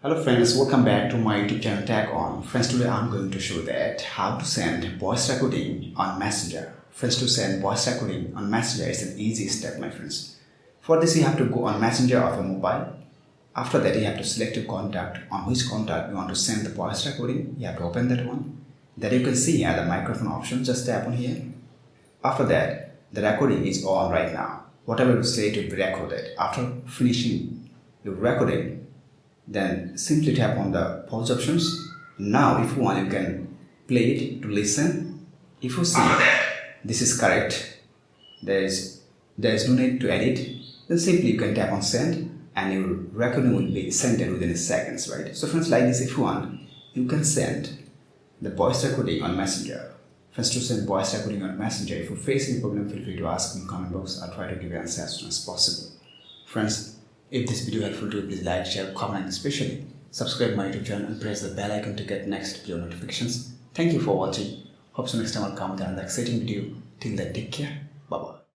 Hello friends, welcome back to my YouTube channel Tag On. Friends, today I'm going to show that how to send voice recording on Messenger. Friends, to send voice recording on Messenger is an easy step, my friends. For this, you have to go on Messenger of a mobile. After that, you have to select your contact. On which contact you want to send the voice recording, you have to open that one. Then you can see here the microphone option, just tap on here. After that, the recording is on right now. Whatever you say to be recorded. After finishing your recording, then simply tap on the pause options. Now if you want, you can play it to listen. If you see this is correct, there is no need to edit, then simply you can tap on send and your recording will be sent within seconds, right? So friends, like this, if you want, you can send the voice recording on Messenger. Friends, to send voice recording on Messenger, if you face any problem, feel free to ask in the comment box. I'll try to give you answer as soon as possible. Friends, if this video helpful to you, please like, share, comment, and especially subscribe my YouTube channel and press the bell icon to get next video notifications. Thank you for watching. Hope so next time I'll come with another exciting video. Till then, take care. Bye bye.